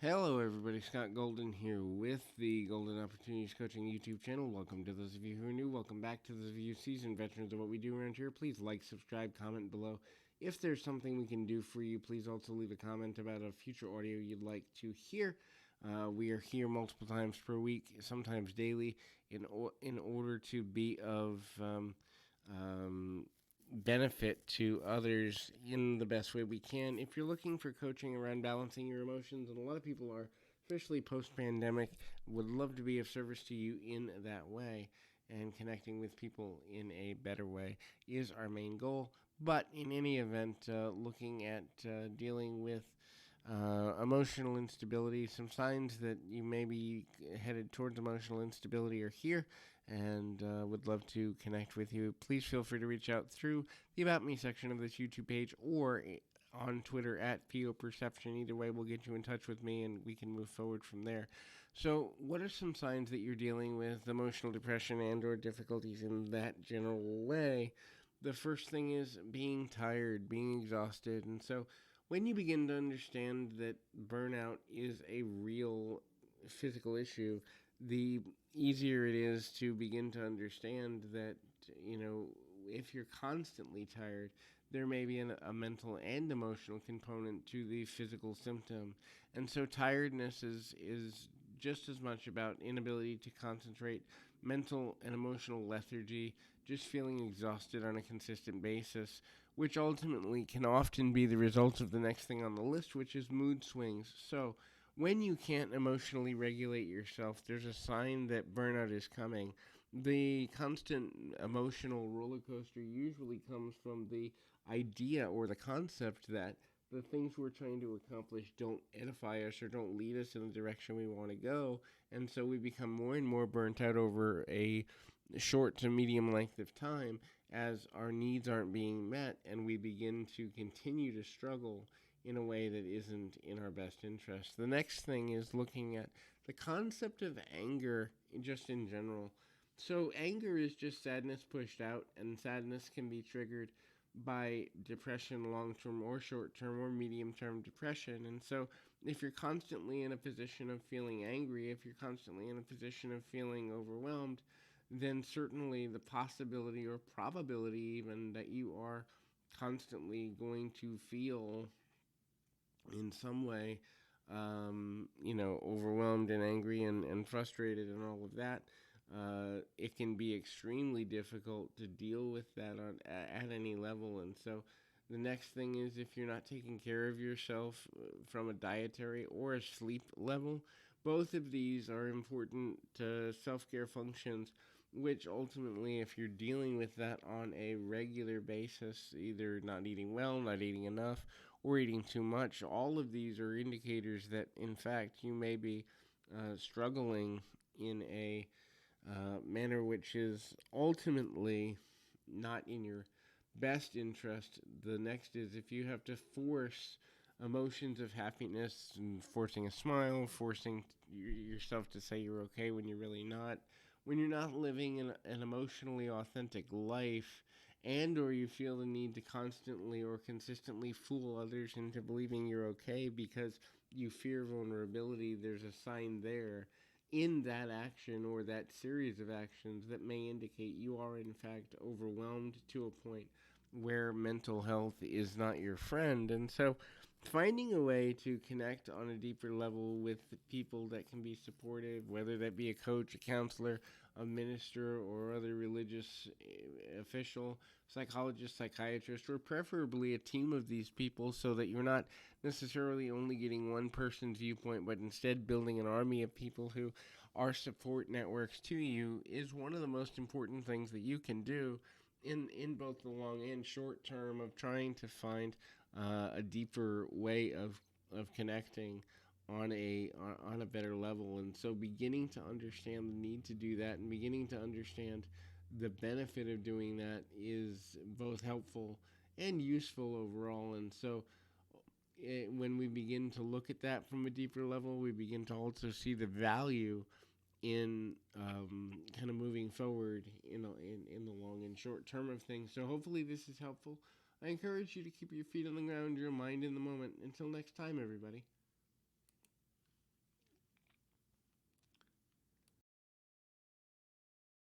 Hello, everybody. Scott Golden here with the Golden Opportunities Coaching YouTube channel. Welcome to those of you who are new. Welcome back to those of you seasoned veterans of what we do around here. Please like, subscribe, comment below. If there's something we can do for you, please also leave a comment about a future audio you'd like to hear. We are here multiple times per week, sometimes daily, in order to be of benefit to others in the best way we can. If you're looking for coaching around balancing your emotions, and a lot of people are, especially post-pandemic, would love to be of service to you in that way, and connecting with people in a better way is our main goal. But in any event, looking at dealing with emotional instability, some signs that you may be headed towards emotional instability are here, and would love to connect with you. Please feel free to reach out through the About Me section of this YouTube page or on Twitter at PO Perception. Either way will get you in touch with me and we can move forward from there. So what are some signs that you're dealing with emotional depression and or difficulties in that general way? The first thing is being tired, being exhausted. And so when you begin to understand that burnout is a real physical issue, the easier it is to begin to understand that, if you're constantly tired, there may be a mental and emotional component to the physical symptom. And so tiredness is just as much about inability to concentrate, mental and emotional lethargy, just feeling exhausted on a consistent basis, which ultimately can often be the result of the next thing on the list, which is mood swings. So when you can't emotionally regulate yourself, there's a sign that burnout is coming. The constant emotional roller coaster usually comes from the idea or the concept that the things we're trying to accomplish don't edify us or don't lead us in the direction we want to go. And so we become more and more burnt out over a short to medium length of time as our needs aren't being met, and we begin to continue to struggle in a way that isn't in our best interest. The next thing is looking at the concept of anger just in general. So anger is just sadness pushed out, and sadness can be triggered by depression, long-term or short-term or medium-term depression. And so if you're constantly in a position of feeling angry, if you're constantly in a position of feeling overwhelmed, then certainly the possibility or probability even that you are constantly going to feel in some way, overwhelmed and angry and frustrated and all of that. It can be extremely difficult to deal with that at any level. And so the next thing is, if you're not taking care of yourself from a dietary or a sleep level, both of these are important self-care functions, which ultimately, if you're dealing with that on a regular basis, either not eating well, not eating enough, or eating too much, all of these are indicators that, in fact, you may be struggling in a manner which is ultimately not in your best interest. The next is, if you have to force emotions of happiness and forcing a smile, forcing yourself to say you're okay when you're really not, when you're not living an emotionally authentic life, and or you feel the need to constantly or consistently fool others into believing you're okay because you fear vulnerability, there's a sign there in that action or that series of actions that may indicate you are in fact overwhelmed to a point where mental health is not your friend. And so finding a way to connect on a deeper level with people that can be supportive, whether that be a coach, a counselor, a minister, or other religious official, psychologist, psychiatrist, or preferably a team of these people, so that you're not necessarily only getting one person's viewpoint, but instead building an army of people who are support networks to you, is one of the most important things that you can do in both the long and short term of trying to find a deeper way of connecting on a better level. And so beginning to understand the need to do that and beginning to understand the benefit of doing that is both helpful and useful overall. And so when we begin to look at that from a deeper level, we begin to also see the value in kind of moving forward in the long and short term of things. So hopefully this is helpful. I encourage you to keep your feet on the ground, your mind in the moment. Until next time, everybody.